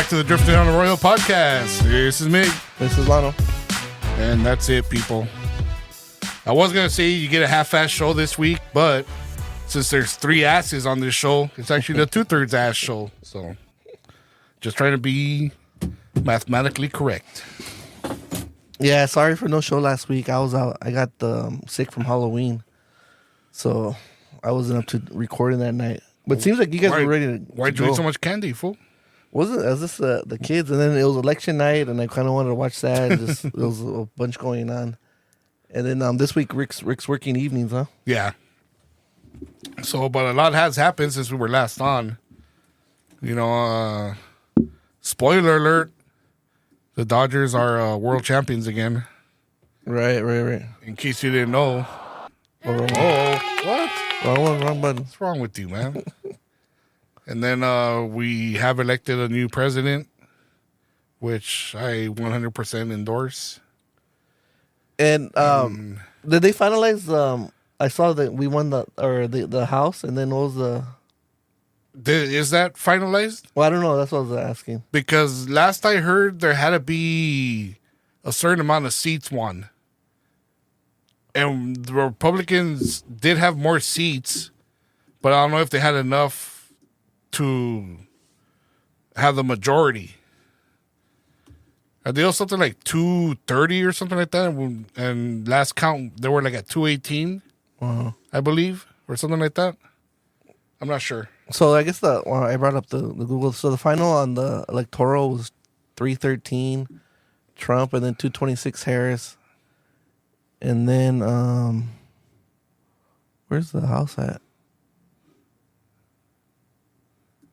back to the Drifting on the Royal podcast. This is Mig. This is Lano. And that's it, people. I was going to say you get a half-ass show this week, but since there's 3 asses on this show, it's actually the 2/3 ass show. So just trying to be mathematically correct. Yeah, sorry for no show last week. I was out. I got sick from Halloween. So I wasn't up to recording that night. But it seems like you guys were ready to Why'd you eat so much candy, fool? Wasn't as this the kids, and then it was election night, and I kind of wanted to watch that. And just there was a bunch going on, and then this week Rick's working evenings, huh? Yeah. So, but a lot has happened since we were last on. You know, spoiler alert: the Dodgers are world champions again. Right. In case you didn't know. What? Wrong button. What's wrong with you, man? And then we have elected a new president, which I 100% endorse. And did they finalize? I saw that we won the House, and then what was the? Is that finalized? Well, I don't know. That's what I was asking. Because last I heard, there had to be a certain amount of seats won. And the Republicans did have more seats, but I don't know if they had enough to have the majority. They was something like 230 or something like that. And last count, they were like at 218, I believe, or something like that. I'm not sure. So I guess I brought up the Google. So the final on the electoral was 313 Trump, and then 226 Harris. And then, where's the House at?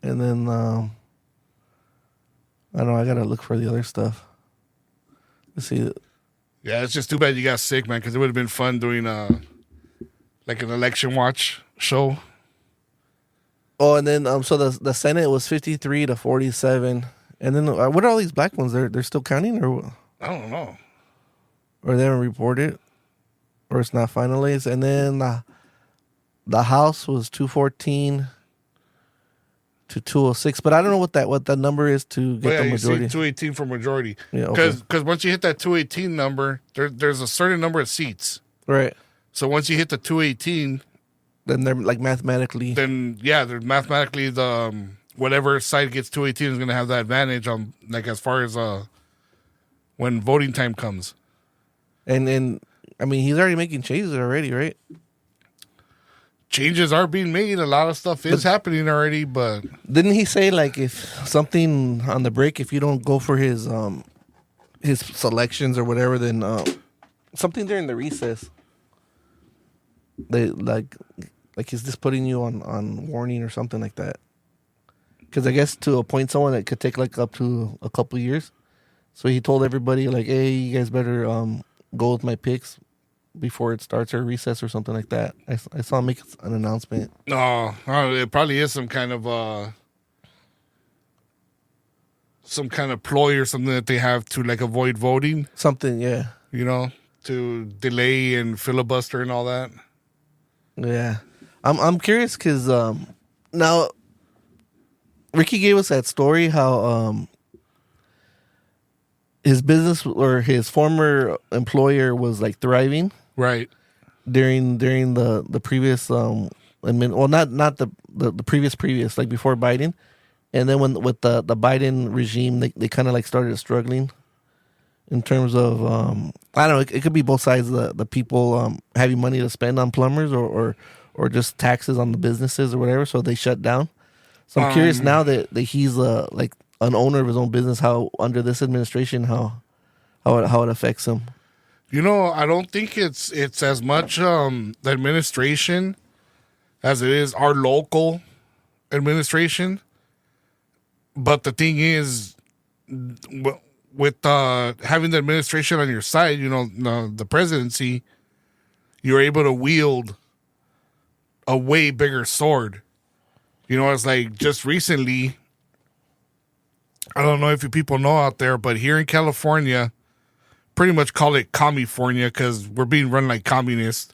And then, I don't know, I gotta look for the other stuff. Let's see. Yeah, it's just too bad you got sick, man, because it would have been fun doing like an election watch show. Oh, and then, so the Senate was 53 to 47. And then, what are all these black ones? They're still counting, or I don't know. Or they haven't reported? Or it's not finalized. And then the House was 214 to 206, but I don't know what that number is to get the majority. 218 for majority. Yeah, because once you hit that 218 number, there's a certain number of seats. Right. So once you hit the 218, then they're like mathematically. Then they're mathematically the whatever side gets 218 is going to have that advantage on like as far as when voting time comes. And I mean, he's already making changes already, right? Changes are being made. A lot of stuff is happening already, but didn't he say like if something on the break, if you don't go for his selections or whatever, then something during the recess, they like he's just putting you on warning or something like that. Because I guess to appoint someone, it could take like up to a couple of years. So he told everybody like, hey, you guys better go with my picks before it starts or recess or something like that. I saw him make an announcement. No, it probably is some kind of ploy or something that they have to like avoid voting. Something, yeah. You know, to delay and filibuster and all that. Yeah, I'm curious because now Ricky gave us that story how his business or his former employer was like thriving. Right. During the previous not the previous like before Biden, and then with the Biden regime they kind of like started struggling in terms of I don't know, it could be both sides, the people having money to spend on plumbers or just taxes on the businesses or whatever, so they shut down. So I'm curious now that he's like an owner of his own business, how under this administration how it affects him. You know, I don't think it's as much the administration as it is our local administration. But the thing is, with having the administration on your side, you know, the presidency, you're able to wield a way bigger sword. You know, it's like just recently, I don't know if you people know out there, but here in California, pretty much call it Commifornia because we're being run like communists.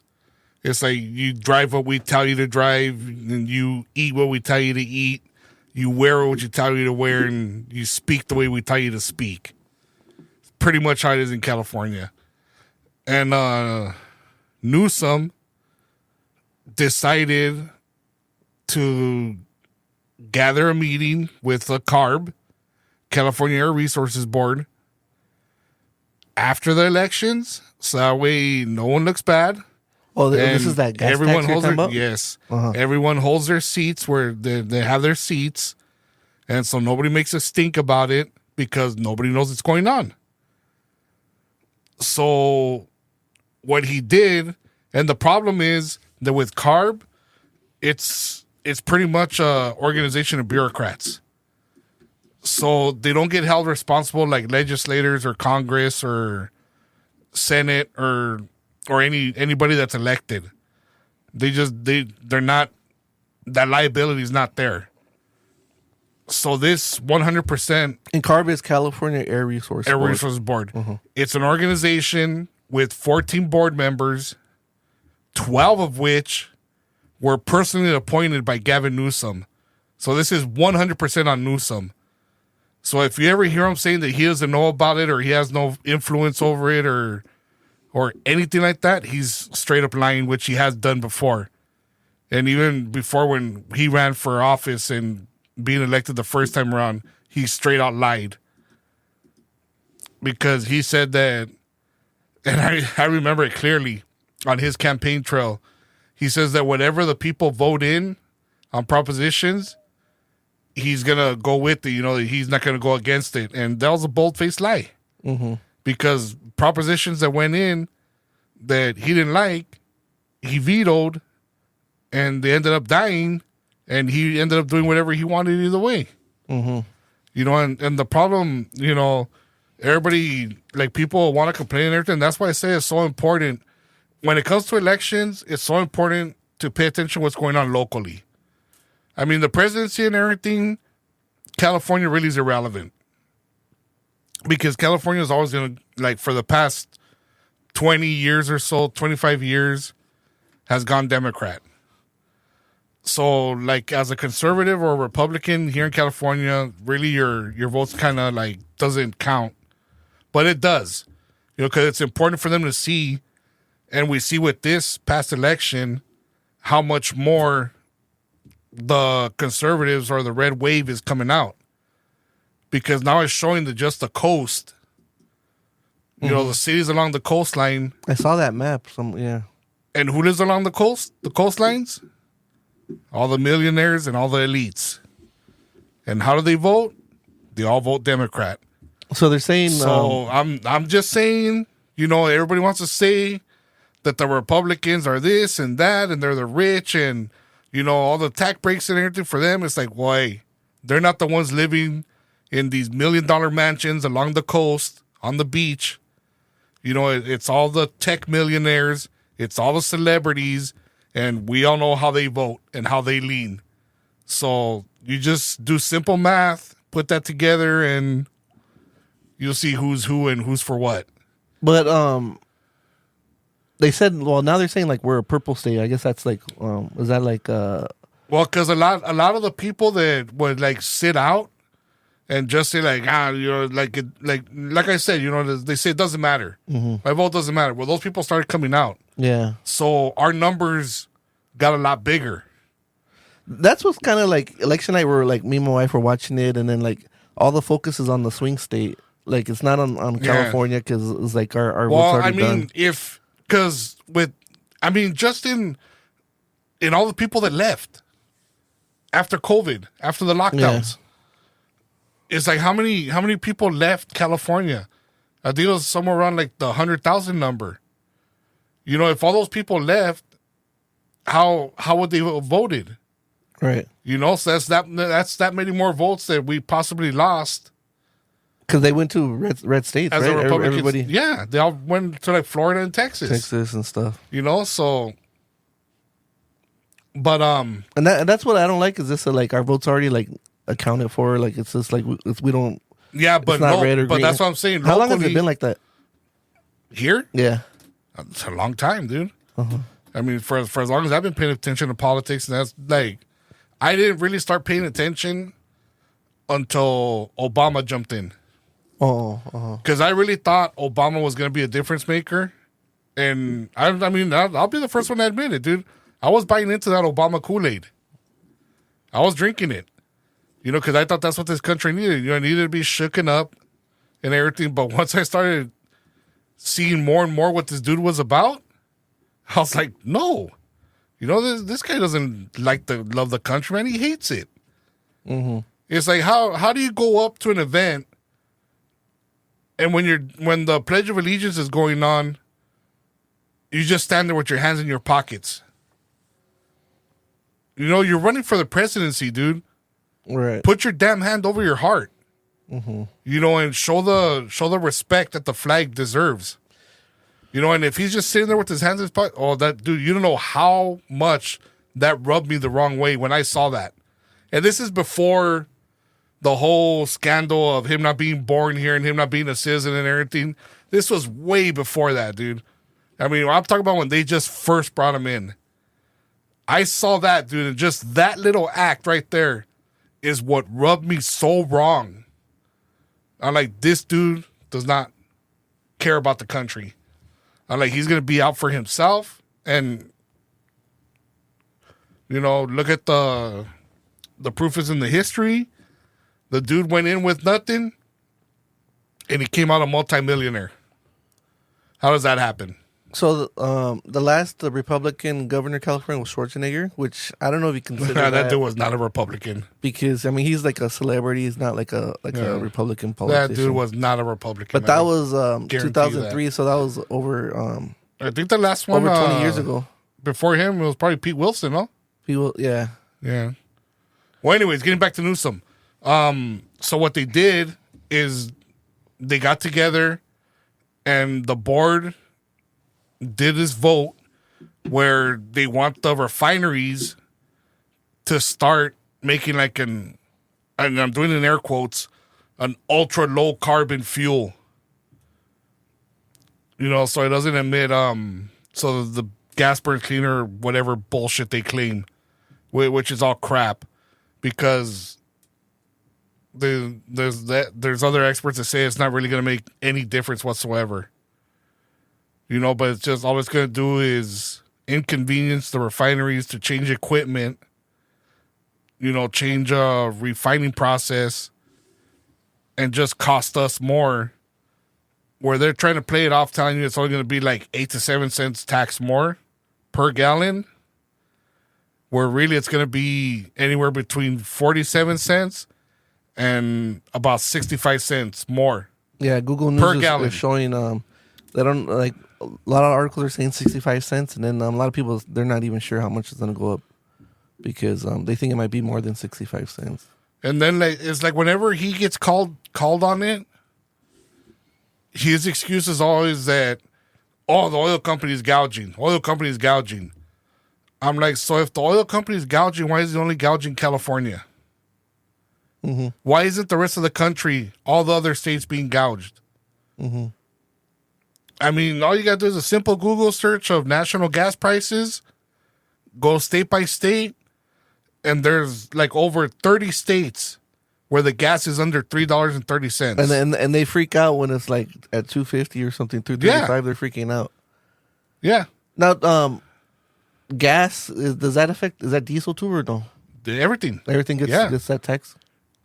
It's like you drive what we tell you to drive, and you eat what we tell you to eat, You wear what you tell you to wear, and you speak the way we tell you to speak. Pretty much how it is in California. And Newsom decided to gather a meeting with the CARB, California Air Resources Board, after the elections, so that way no one looks bad. Oh, this is that gas everyone tax you're holds talking their, about? yes. Uh-huh. Everyone holds their seats where they have their seats, and so nobody makes a stink about it because nobody knows what's going on. So what he did, and the problem is that with CARB, it's pretty much a organization of bureaucrats. So they don't get held responsible like legislators or Congress or Senate or anybody that's elected. They're not, that liability is not there. So this 100%. And CARB is California Air Resources Board. Uh-huh. It's an organization with 14 board members, 12 of which were personally appointed by Gavin Newsom. So this is 100% on Newsom. So if you ever hear him saying that he doesn't know about it or he has no influence over it or anything like that, he's straight up lying, which he has done before. And even before when he ran for office and being elected the first time around, he straight out lied. Because he said that, and I remember it clearly on his campaign trail, he says that whatever the people vote in on propositions, he's going to go with it. You know, he's not going to go against it. And that was a bold-faced lie. Mm-hmm. Because propositions that went in that he didn't like, he vetoed, and they ended up dying, and he ended up doing whatever he wanted either way. Mm-hmm. You know, and the problem, you know, everybody, like people want to complain and everything. That's why I say it's so important. When it comes to elections, it's so important to pay attention to what's going on locally. I mean, the presidency and everything, California really is irrelevant. Because California is always going to, like, for the past 20 years or so, 25 years, has gone Democrat. So, like, as a conservative or a Republican here in California, really your vote's kind of, like, doesn't count. But it does. You know, because it's important for them to see, and we see with this past election, how much more the conservatives or the red wave is coming out. Because now it's showing that just the coast, you know, the cities along the coastline. I saw that map. Yeah. And who lives along the coast? The coastlines? All the millionaires and all the elites. And how do they vote? They all vote Democrat. So they're saying. So I'm just saying, you know, everybody wants to say that the Republicans are this and that, and they're the rich, and you know all the tax breaks and everything for them. It's like, why? They're not the ones living in these $1 million mansions along the coast, on the beach. You know, it's all the tech millionaires. It's all the celebrities. And we all know how they vote and how they lean. So you just do simple math, put that together, and you'll see who's who and who's for what. But they said, well, now they're saying like we're a purple state. I guess that's like, is that like? Well, because a lot of the people that would like sit out and just say like, you know, like I said, you know, they say it doesn't matter. Mm-hmm. My vote doesn't matter. Well, those people started coming out. Yeah. So our numbers got a lot bigger. That's what's kind of like election night where like me and my wife were watching it, and then like all the focus is on the swing state. Like it's not on California because it's like our vote's already done. Because just in all the people that left after COVID, after the lockdowns, it's like how many people left California? I think it was somewhere around like the 100,000 number. You know, if all those people left, how would they have voted? Right. You know, so that's that many more votes that we possibly lost. Because they went to red states, As right? a Republican, Everybody. yeah, they all went to like Florida and Texas And stuff. You know, so. But and that's what I don't like is this like our votes already like accounted for, like it's just like we don't. Yeah, but it's not red or but green. that's what I'm saying. How long has it been like that? Here? Yeah, it's a long time, dude. Uh-huh. I mean, for as long as I've been paying attention to politics, and that's like, I didn't really start paying attention until Obama jumped in. Oh, Because I really thought Obama was going to be a difference maker. And I mean, I'll be the first one to admit it, dude. I was buying into that Obama Kool-Aid. I was drinking it. You know, because I thought that's what this country needed. You know, it needed to be shooken up and everything. But once I started seeing more and more what this dude was about, I was like, no. You know, this guy doesn't love the country, man. He hates it. mm-hmm. It's like, how do you go up to an event and when the Pledge of Allegiance is going on, you just stand there with your hands in your pockets? You know, you're running for the presidency, dude. Right. Put your damn hand over your heart. Mm-hmm. You know, and show the respect that the flag deserves. You know, and if he's just sitting there with his hands in his pocket, oh, that dude, you don't know how much that rubbed me the wrong way when I saw that. And this is before the whole scandal of him not being born here and him not being a citizen and everything. This was way before that, dude. I mean, I'm talking about when they just first brought him in. I saw that, dude, and just that little act right there is what rubbed me so wrong. I'm like, this dude does not care about the country. I'm like, he's going to be out for himself. And, you know, look at the proof is in the history. The dude went in with nothing, and he came out a multimillionaire. How does that happen? So the last Republican governor of California was Schwarzenegger, which I don't know if you consider that dude was not a Republican. Because I mean he's like a celebrity. He's not like a Republican politician. That dude was not a Republican. But that was Guarantee 2003, that. so that was over. I think the last one over 20 years ago. Before him, it was probably Pete Wilson, no? People, yeah. Well, anyways, getting back to Newsom. So what they did is they got together, and the board did this vote where they want the refineries to start making like and I'm doing in air quotes, an ultra low carbon fuel. You know, so it doesn't emit so the gas burns cleaner, whatever bullshit they claim, which is all crap, because there's other experts that say it's not really going to make any difference whatsoever. You know, but it's just all it's going to do is inconvenience the refineries to change equipment, you know, change a refining process, and just cost us more. Where they're trying to play it off, telling you it's only going to be like 8 to 7 cents tax more per gallon, where really it's going to be anywhere between 47 cents and about 65 cents more. Yeah, Google News is showing they don't like a lot of articles are saying 65 cents, and then a lot of people they're not even sure how much it's going to go up because they think it might be more than 65 cents. And then like, it's like whenever he gets called on it, his excuse is always that, oh, the oil company is gouging. Oil company is gouging. I'm like, so if the oil company is gouging, why is it only gouging California? Mm-hmm. Why isn't the rest of the country, all the other states being gouged? Mm-hmm. I mean, all you got to do is a simple Google search of national gas prices, go state by state, and there's like over 30 states where the gas is under $3.30. And they freak out when it's like at $2.50 or something, $2.35. Yeah. They're freaking out. Yeah. Now, gas is that diesel too or no? Everything gets that tax.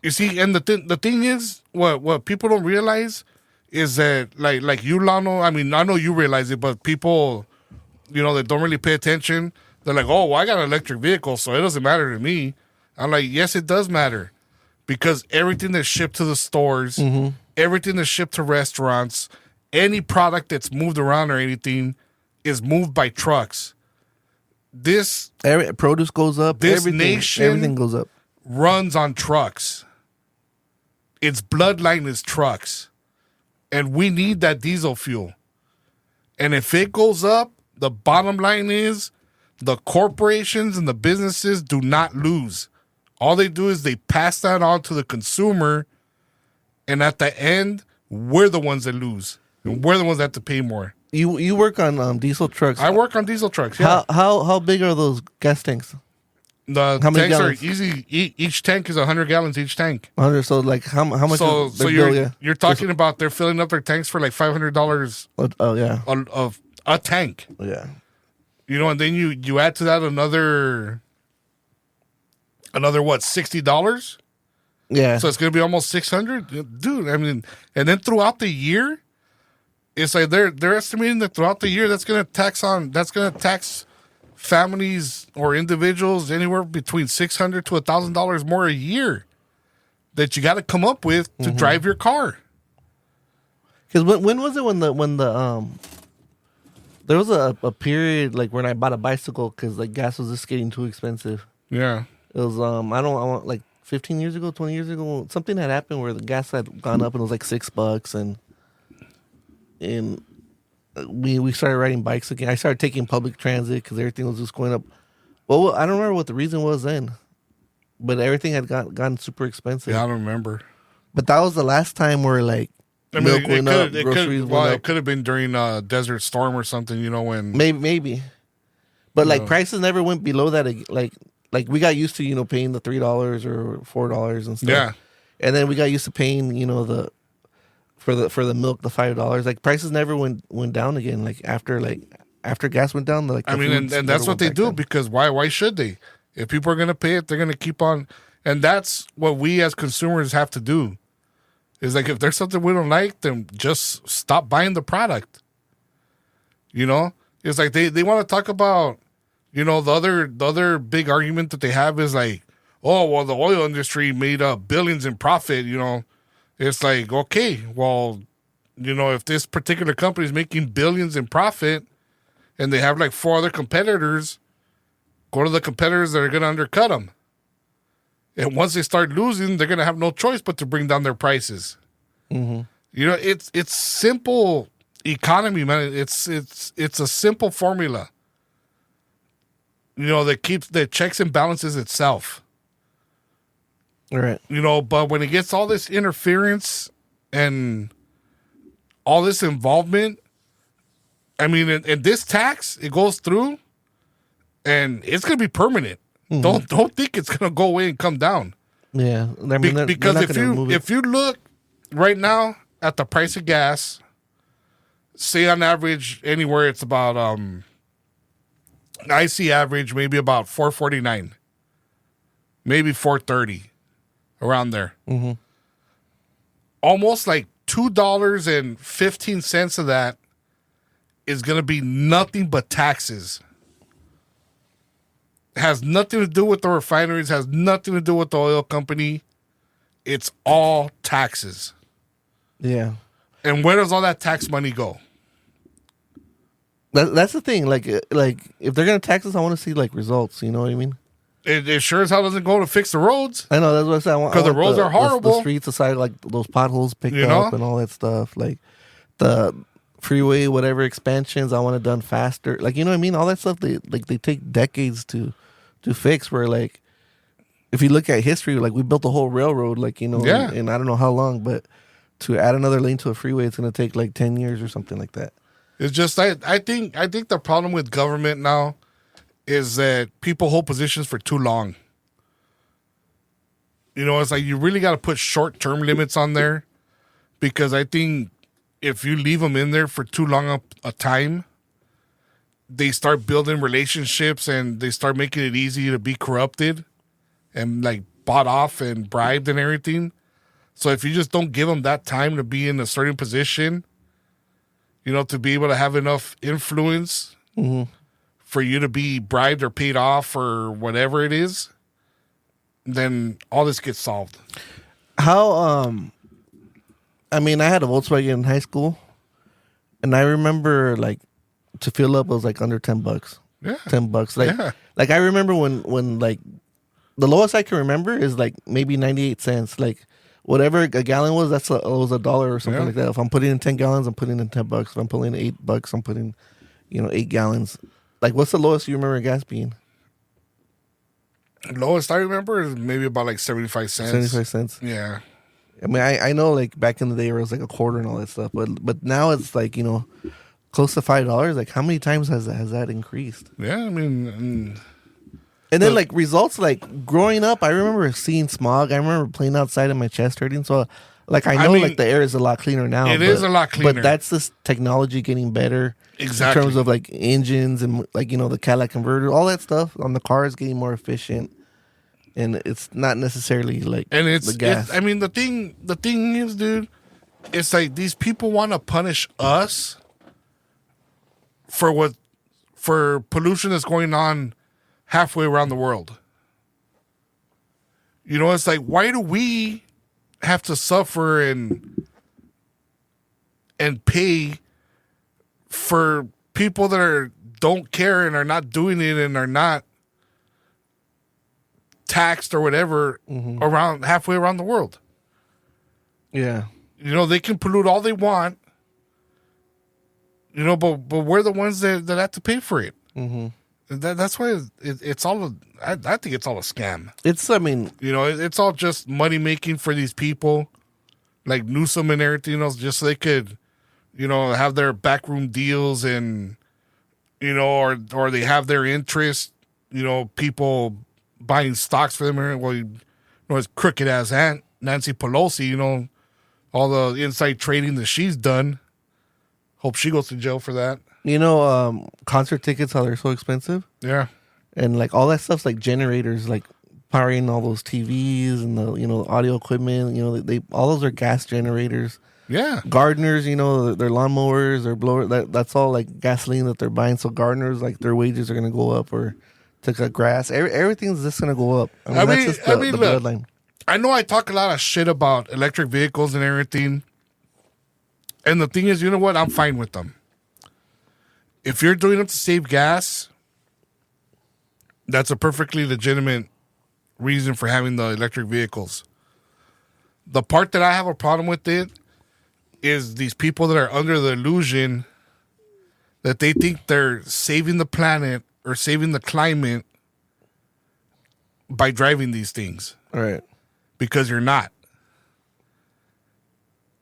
You see, and the thing is, what people don't realize is that like you, Lano. I mean, I know you realize it, but people, you know, that don't really pay attention. They're like, oh, well, I got an electric vehicle, so it doesn't matter to me. I'm like, yes, it does matter. Because everything that's shipped to the stores, mm-hmm. everything that's shipped to restaurants, any product that's moved around or anything is moved by trucks. Produce goes up. Everything goes up. Runs on trucks. Its bloodline is trucks. And we need that diesel fuel. And if it goes up, the bottom line is the corporations and the businesses do not lose. All they do is they pass that on to the consumer, and at the end, we're the ones that lose. And we're the ones that have to pay more. You work on diesel trucks. I work on diesel trucks, yeah. How big are those gas tanks? The How many tanks gallons? are easy. Each tank is 100 gallons each tank. 100. So like how much? So is their you're bill, yeah. you're talking about they're filling up their tanks for like $500 Oh yeah. of a tank. Yeah. You know, and then you add to that another what, $60? Yeah. So it's gonna be almost 600, dude. I mean, and then throughout the year, it's like they're estimating that throughout the year that's gonna tax families or individuals anywhere between $600 to $1,000 more a year that you got to come up with to drive your car. Because when was it when the there was a period like when I bought a bicycle because like gas was just getting too expensive. Yeah, It was I want like 15 years ago, 20 years ago, something had happened where the gas had gone up and it was like $6 and we started riding bikes again. I started taking public transit because everything was just going up. Well, I don't remember what the reason was then, but everything had gotten super expensive. yeah, I don't remember. But that was the last time where like milk went up, groceries went up. It could have been during a desert storm or something. You know when Maybe, but like No. prices never went below that. Like we got used to paying the $3 or $4 and stuff. Yeah. And then we got used to paying the for the milk the $5. Like prices never went down again. Like after gas went down. Like I mean, and that's what they do because why should they? If people are gonna pay it, they're gonna keep on, and that's what we as consumers have to do. Is like if there's something we don't like, then just stop buying the product. You know, it's like they want to talk about, the other big argument that they have is like, oh well, the oil industry made billions in profit. It's like, okay, well, if this particular company is making billions in profit, and they have like 4 other competitors, go to the competitors that are going to undercut them. And once they start losing, they're going to have no choice but to bring down their prices. Mm-hmm. It's simple economy, man. It's a simple formula. That keeps the checks and balances itself. All right. But when it gets all this interference and all this involvement, I mean, and this tax, it goes through, and it's going to be permanent. Mm-hmm. Don't think it's going to go away and come down. Yeah, I mean, because if you look right now at the price of gas, say on average anywhere it's about I see average maybe about $4.49, maybe $4.30, around there. Mm-hmm. Almost like $2.15 of that is going to be nothing but taxes. It has nothing to do with the refineries, has nothing to do with the oil company. It's all taxes. Yeah. And where does all that tax money go? That's the thing. Like if they're going to tax us, I want to see like results. You know what I mean? It sure as hell doesn't go to fix the roads. I know, that's what I said. Because the roads are horrible. The streets aside, like those potholes picked up and all that stuff. Like the freeway, whatever expansions, I want it done faster. Like, you know what I mean? All that stuff, they take decades to fix. Where like, if you look at history, like we built a whole railroad, like, Yeah. and I don't know how long, but to add another lane to a freeway, it's going to take like 10 years or something like that. It's just I think the problem with government now is that people hold positions for too long. It's like you really got to put short-term limits on there, because I think if you leave them in there for too long a time, they start building relationships and they start making it easy to be corrupted and like bought off and bribed and everything. So if you just don't give them that time to be in a certain position, to be able to have enough influence for you to be bribed or paid off or whatever it is, then all this gets solved. How, I mean, I had a Volkswagen in high school, and I remember like to fill up it was like under $10. Yeah. $10. Like I remember when like the lowest I can remember is like maybe 98 cents. Like whatever a gallon was, it was $1 or something like that. If I'm putting in 10 gallons, I'm putting in $10. If I'm putting in $8, I'm putting, 8 gallons. Like, what's the lowest you remember gas being? Lowest I remember is maybe about like 75 cents. 75 cents. Yeah. I mean, I know like back in the day where it was like a quarter and all that stuff, but now it's like, close to $5. Like, how many times has that increased? Yeah, I mean, And then like results, like growing up, I remember seeing smog. I remember playing outside and my chest hurting. So like I know mean, like the air is a lot cleaner now. It is a lot cleaner. But that's this technology getting better. Exactly. In terms of like engines and like, you know, the Cadillac converter, all that stuff on the car is getting more efficient. And it's not necessarily like the gas. I mean, the thing is, dude, it's like these people want to punish us for pollution that's going on halfway around the world. You know, it's like, why do we have to suffer and pay for people that don't care and are not doing it and are not taxed or whatever around halfway around the world? Yeah. You know, they can pollute all they want, you know, but we're the ones that have to pay for it. Mm-hmm. That's why it's all, I think it's all a scam. I mean, you know, it's all just money making for these people like Newsom and everything, you know, just so they could, you know, have their backroom deals and, you know, or they have their interest, you know, people buying stocks for them. Well, you know, his crooked ass aunt, Nancy Pelosi, you know, all the inside trading that she's done. Hope she goes to jail for that. You know, concert tickets, how they're so expensive. Yeah. And like all that stuff's like generators, like powering all those TVs and the, you know, audio equipment. You know, they all those are gas generators. Yeah. Gardeners, you know, their lawnmowers, their blowers, that's all like gasoline that they're buying. So gardeners, like their wages are going to go up, or to cut grass. Everything's just going to go up. I mean, that's just the look, bloodline. I know I talk a lot of shit about electric vehicles and everything. And the thing is, you know what? I'm fine with them. If you're doing it to save gas, that's a perfectly legitimate reason for having the electric vehicles. The part that I have a problem with it is these people that are under the illusion that they think they're saving the planet or saving the climate by driving these things. All right. Because you're not.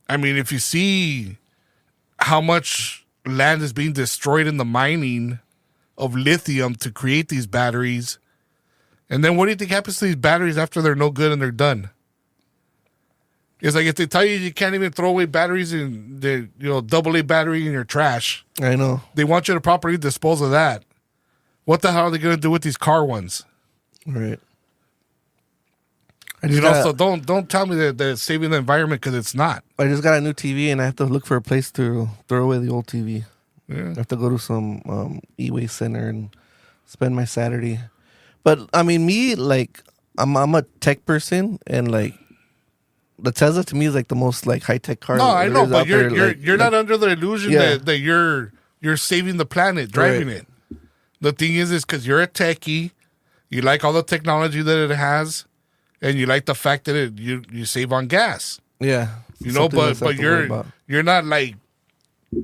I mean, if you see how much land is being destroyed in the mining of lithium to create these batteries, and then what do you think happens to these batteries after they're no good and they're done? It's like if they tell you you can't even throw away batteries in the, you know, AA battery in your trash. I know. They want you to properly dispose of that. What the hell are they going to do with these car ones? Right. You know, so don't tell me that it's saving the environment, because it's not. I just got a new TV and I have to look for a place to throw away the old TV. Yeah. I have to go to some e-waste center and spend my Saturday. But I mean, me, like, I'm a tech person, and like the Tesla to me is like the most like high tech car. No, I know, but you're like, not under the illusion that you're saving the planet driving it. The thing is because you're a techie, you like all the technology that it has, and you like the fact that you save on gas. Yeah, you know, but you're not like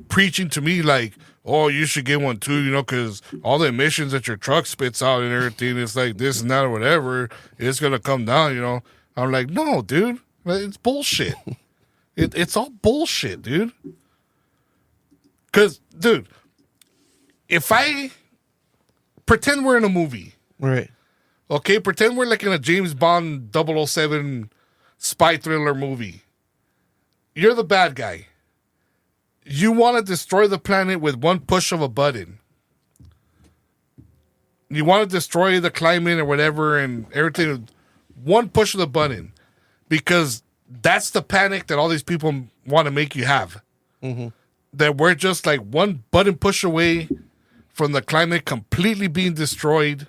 preaching to me like, oh, you should get one too, you know, because all the emissions that your truck spits out and everything, it's like this and that or whatever, it's gonna come down, you know. I'm like, no, dude, it's bullshit. It's all bullshit, dude. Because, dude, if I pretend we're in a movie, right? Okay, pretend we're like in a James Bond 007 spy thriller movie. You're the bad guy. You want to destroy the planet with one push of a button. You want to destroy the climate or whatever and everything with one push of the button, because that's the panic that all these people want to make you have. Mm-hmm. That we're just like one button push away from the climate completely being destroyed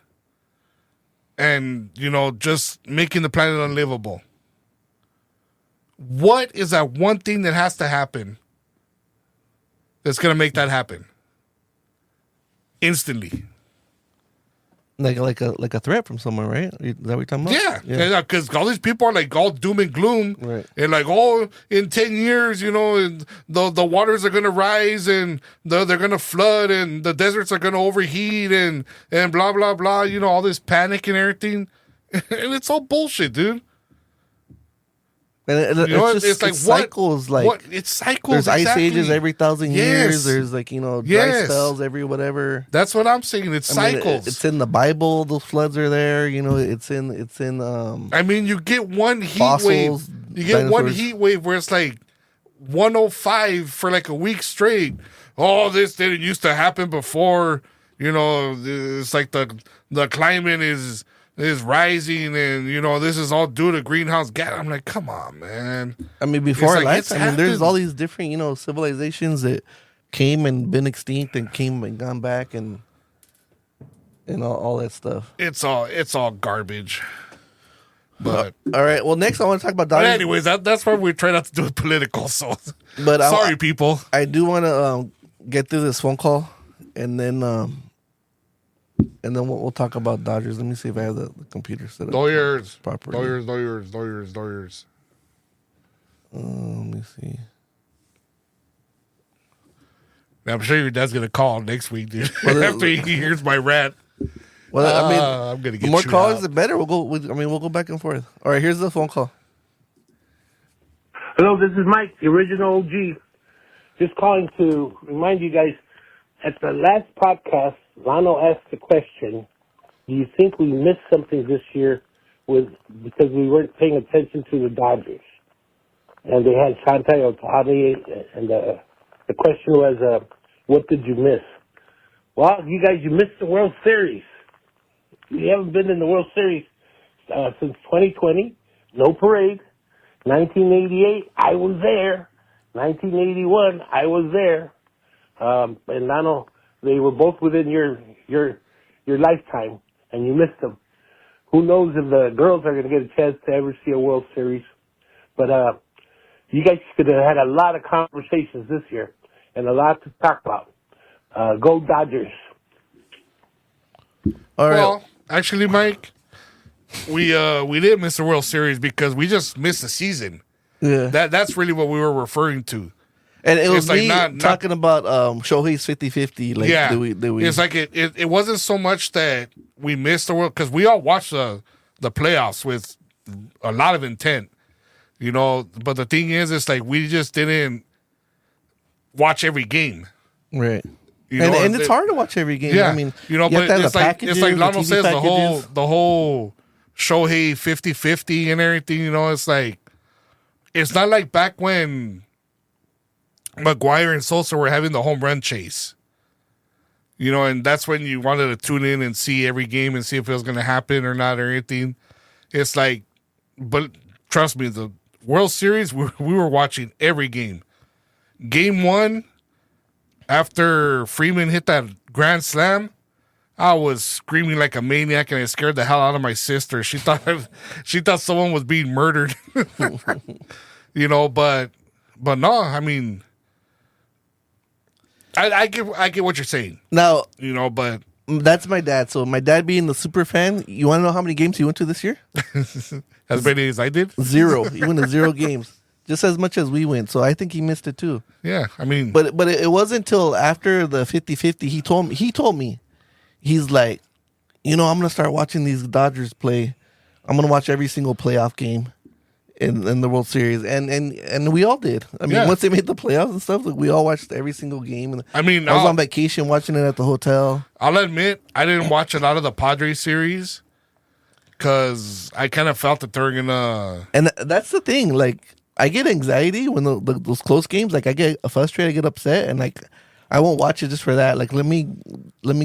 and, you know, just making the planet unlivable. What is that one thing that has to happen that's going to make that happen instantly? Like a threat from somewhere, right? Is that what you're talking about? Yeah, because all these people are like all doom and gloom, right? And like, oh, in 10 years, you know, the waters are going to rise and they're going to flood and the deserts are going to overheat and blah blah blah. You know, all this panic and everything, and it's all bullshit, dude. And You know, it's just it's like it cycles. Like what it cycles. there's ice exactly. ages every 1,000 years. Yes. There's like dry Yes. spells every whatever. That's what I'm saying. It I mean, cycles. it's in the Bible. Those floods are there. It's in I mean, you get one heat fossils. wave. You get one dinosaurs. heat wave where it's like 105 for like a week straight. Oh, this didn't used to happen before. It's like the climate is rising, and this is all due to greenhouse gas. I'm like, come on, man. I mean, before our It's lifetime, there's happened. all these different civilizations that came and been extinct and came and gone back and all that stuff. It's all garbage. But All right. Well, next I want to talk about But Dodgers. anyways, that's why we try not to do it political. So, But sorry, people. I do want to get through this phone call, and then we'll talk about Dodgers. Let me see if I have the computer set up Lawyers. properly. Lawyers. Let me see. Now, I'm sure your dad's gonna call next week, dude. Well, After he hears my rant. Well, I'm gonna get more chewed calls, out. the better. We'll go back and forth. All right, here's the phone call. Hello, this is Mike, the original OG. Just calling to remind you guys, at the last podcast, Lano asked the question, do you think we missed something this year because we weren't paying attention to the Dodgers? And they had Shantae Otani, and the question was, what did you miss? Well, you missed the World Series. You haven't been in the World Series since 2020. No parade. 1988, I was there. 1981, I was there. And Nano, they were both within your lifetime, and you missed them. Who knows if the girls are going to get a chance to ever see a World Series? But you guys could have had a lot of conversations this year and a lot to talk about. Go Dodgers. All right. Well, actually, Mike, we didn't miss the World Series because we just missed the season. Yeah. That's really what we were referring to. And it was It's like me not- talking about Shohei's 50-50. Like, Yeah, do we? it's like it wasn't so much that we missed the World, because we all watched the playoffs with a lot of intent, But the thing is, it's like we just didn't watch every game. Right. You And, know, and it's hard to watch every game. Yeah, I mean, you know, you have but to have it's the like packages, Lano the TV says, packages. the whole Shohei 50-50 and everything. It's like it's not like back when McGuire and Sosa were having the home run chase. And that's when you wanted to tune in and see every game and see if it was going to happen or not or anything. It's like, but trust me, the World Series, we were watching every game. Game 1, after Freeman hit that grand slam, I was screaming like a maniac, and it scared the hell out of my sister. She thought someone was being murdered. But no, I mean, I get what you're saying. Now, But that's my dad. So my dad being the super fan, you want to know how many games he went to this year? as many as I did, 0. He went to 0 games. Just as much as we went. So I think he missed it too. yeah. I mean, But it wasn't until after the 50-50 he told me, he's like, I'm gonna start watching these Dodgers play. I'm gonna watch every single playoff game in the World Series, and we all did. I mean, Yeah. once they made the playoffs and stuff, like, we all watched every single game. And I mean, I was on vacation watching it at the hotel. I'll admit I didn't watch a lot of the Padres series because I kind of felt that they're gonna. And that's the thing. Like, I get anxiety when those close games. Like, I get frustrated, I get upset, and like, I won't watch it just for that. Like, let me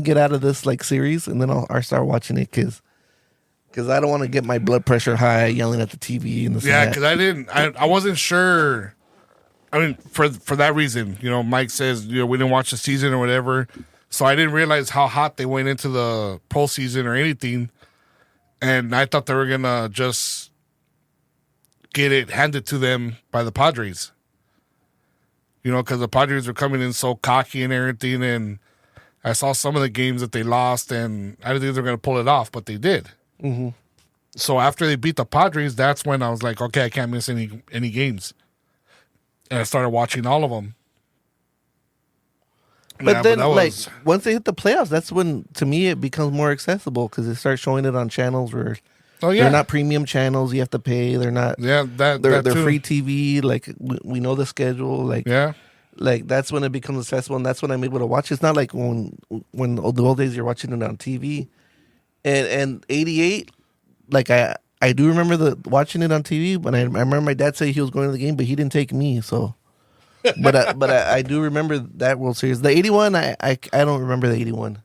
get out of this like series, and then I'll start watching it because I don't want to get my blood pressure high yelling at the TV and this. Yeah, and that. because I wasn't sure. I mean, for that reason, Mike says we didn't watch the season or whatever, so I didn't realize how hot they went into the postseason or anything, and I thought they were gonna just get it handed to them by the Padres. Because the Padres were coming in so cocky and everything, and I saw some of the games that they lost, and I didn't think they were going to pull it off, but they did. Mm-hmm. So after they beat the Padres, that's when I was like, okay, I can't miss any games, and I started watching all of them. But then, that like, was- once they hit the playoffs, that's when, to me, it becomes more accessible because they start showing it on channels where Oh, yeah. They're not premium channels. You have to pay. They're not. Yeah, They're that too. free TV. Like we know the schedule. Like Yeah. like that's when it becomes accessible, and that's when I'm able to watch. It's not like when the old days you're watching it on TV. And 88, like I do remember watching it on TV, but I remember my dad saying he was going to the game, but he didn't take me. So, but I do remember that World Series. The 81, I don't remember the 81,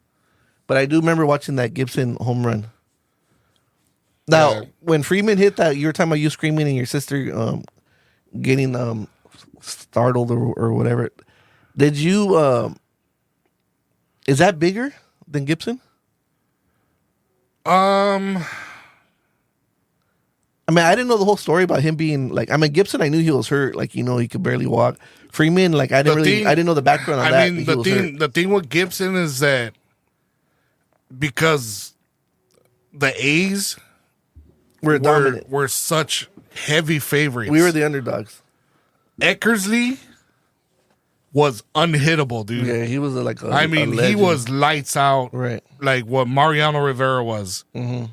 but I do remember watching that Gibson home run. Now, Yeah. when Freeman hit that, you were talking about you screaming and your sister getting startled or whatever. Did you? Is that bigger than Gibson? I mean, I didn't know the whole story about him being like. I mean, Gibson, I knew he was hurt. Like, you know, he could barely walk. Freeman, like, I didn't know the background on that. I mean, the thing with Gibson is that because the A's We're dominant. were such heavy favorites. We were the underdogs. Eckersley was unhittable, dude. Yeah, he was like. I mean, he legend. was lights out, right. like what Mariano Rivera was. Mm-hmm.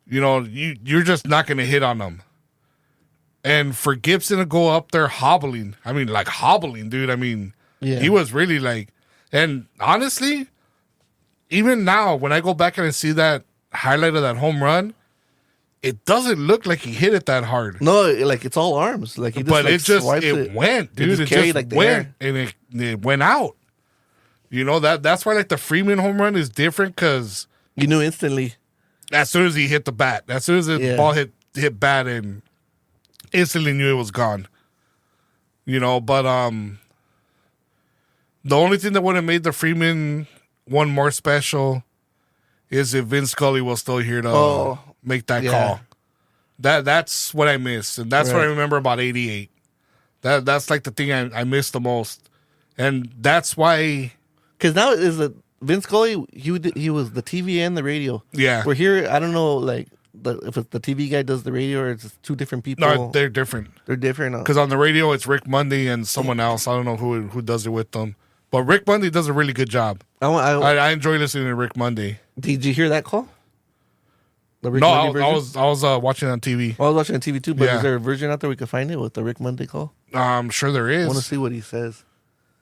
You know, you're just not going to hit on them. And for Gibson to go up there hobbling, I mean, like hobbling, dude. I mean, Yeah. he was really like, and honestly, even now, when I go back and I see that highlight of that home run, it doesn't look like he hit it that hard. No, like it's all arms. Like he just, But like, it just, swipes it went, dude. just It carried, just like, the went, air. and it went out. You know, that's why, like, the Freeman home run is different because You knew instantly. as soon as he hit the bat, as soon as the Yeah. ball hit bat, and instantly knew it was gone. You know, but the only thing that would have made the Freeman one more special is if Vince Scully was still here to make that yeah. call. That's what I missed, and that's what I Right. remember about '88. That's like the thing I missed the most, and that's why. Because now is it Vince Scully? He was the TV and the radio. Yeah. We're here. I don't know, like if it's the TV guy does the radio or it's two different people. No, they're different. They're different. Because on the radio, it's Rick Monday and someone else. I don't know who does it with them. But Rick Monday does a really good job. I enjoy listening to Rick Monday. Did you hear that call? The Rick No, Monday version? I was watching it on TV. Well, I was watching on TV too, but Yeah. is there a version out there we can find it with the Rick Monday call? I'm sure there I want to is. see what he says.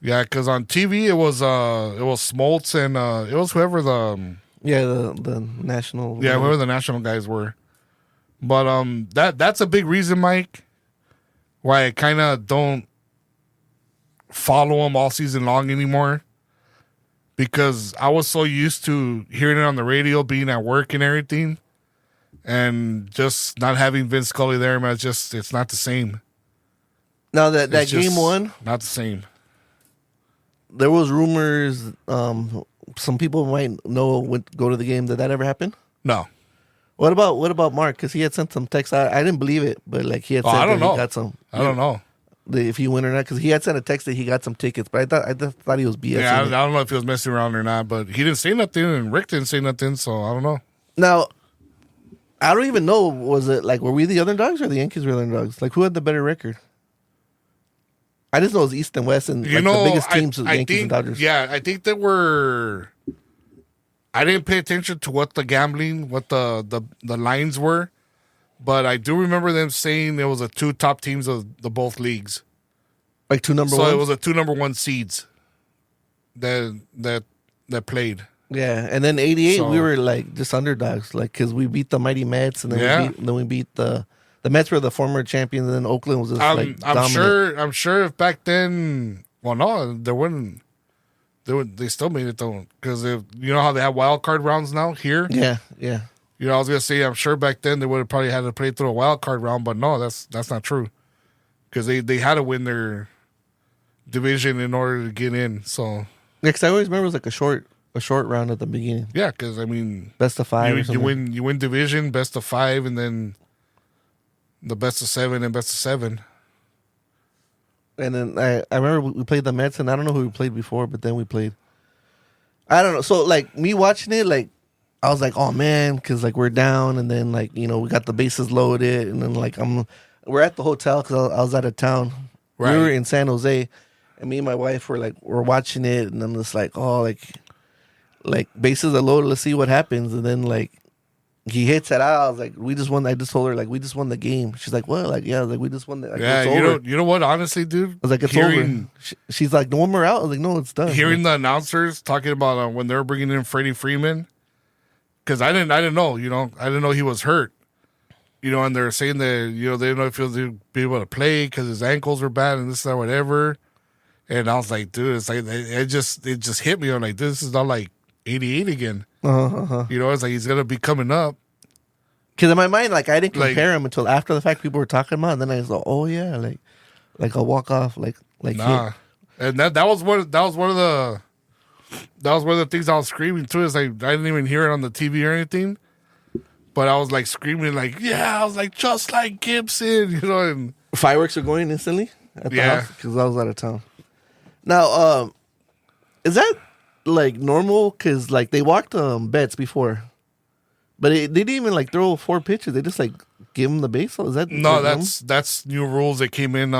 Yeah, because on TV it was Smoltz and it was whoever Yeah, the national. whoever the national guys were. But that's a big reason, Mike, why I kind of don't follow them all season long anymore. Because I was so used to hearing it on the radio, being at work and everything, and just not having Vince Scully there, man, it's not the same. Now that It's game just one, not the same. there was rumors. Some people might know would go to the game. Did that ever happen? No. What about Mark? Because he had sent some text. I didn't believe it, but like he had said I don't that know. he got some. I don't know. If he went or not, because he had sent a text that he got some tickets, but I just thought he was BSing. Yeah, I it. don't know if he was messing around or not, but he didn't say nothing, and Rick didn't say nothing, so I don't know. Now, I don't even know. Was it like were we the underdogs or the Yankees were the underdogs? Like who had the better record? I just know it was East and West, and You like, know, the biggest teams was I Yankees think, and Dodgers. Yeah, I think that were. I didn't pay attention to what the gambling, what the lines were, but I do remember them saying there was the two top teams of the both leagues. Like two number So ones. it was the two number one seeds that played. Yeah, and then '88 So- we were like just underdogs, like because we beat the mighty Mets, and then Yeah. we beat the Mets were the former champions, and then Oakland was just like I'm dominant. I'm sure if back then, well, no, there wouldn't. They still made it though, because you know how they have wild card rounds now here. Yeah. You know, I was gonna say I'm sure back then they would have probably had to play through a wild card round, but no, that's not true, because they had to win their division in order to get in. So Because I always remember it was like a short round at the beginning, yeah, because I mean, best of five. Or you something. win division, best of 5, and then the best of 7 and best of 7. And then I remember we played the Mets, and I don't know who we played before, but then we played. I don't know. So like me watching it, like I was like, oh man, because like we're down, and then like we got the bases loaded, and then like we're at the hotel because I was out of town. Right. We were in San Jose, and me and my wife we're watching it, and I'm just like, oh like bases are loaded, let's see what happens, and then like he hits it out. I was like, we just won. I just told her like we just won the game. She's like, what? Like, yeah, I was like we just won the like, Yeah, it's over. you know what? Honestly, dude, I was like, it's over. She's like, no more out. I was like, no, it's done. Hearing the announcers talking about when they were bringing in Freddie Freeman, because I didn't know, you know, I didn't know he was hurt, you know, and they're saying that, you know, they didn't know if he'll be able to play because his ankles are bad and this and that, whatever. And I was like, dude, it's like it just hit me. I'm like, this is not like '88 again. You know, it's like he's gonna be coming up. Because in my mind, like I didn't compare him until after the fact. People were talking about, it, and then I was like, oh yeah, like I'll walk off, like nah. hit. And that was one of the things I was screaming too. Is like I didn't even hear it on the TV or anything, but I was like screaming like, yeah, I was like just like Gibson, you know. And Fireworks are going instantly at the house because I was out of town. Now, is that like normal? Because like they walked bets before. But they didn't even like throw 4 pitches. They just like give him the base. Is that no? That's new rules that came in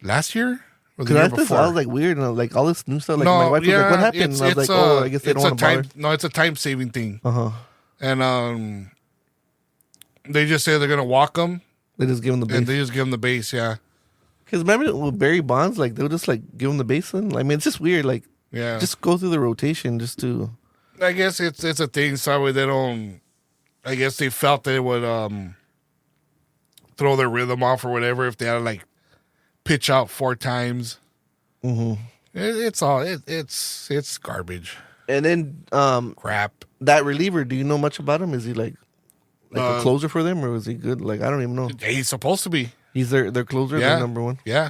last year or the year year before. before. I was like weird and like all this new stuff. Like no, my wife was like, "What happened?" And I was like, "Oh, I guess they don't want to bother." No, it's a time saving thing. And they just say they're gonna walk them. They just give him the base. And they just give him the base. Yeah. Because remember with Barry Bonds, like they'll just like give him the base. And I mean, it's just weird. Like, just go through the rotation just to. I guess it's a thing, so they don't. I guess they felt they would throw their rhythm off or whatever if they had to like pitch out 4 times. It's garbage. And then crap. That reliever, do you know much about him? Is he like a closer for them, or is he good? Like I don't even know. He's supposed to be. He's their closer, their number one. Yeah,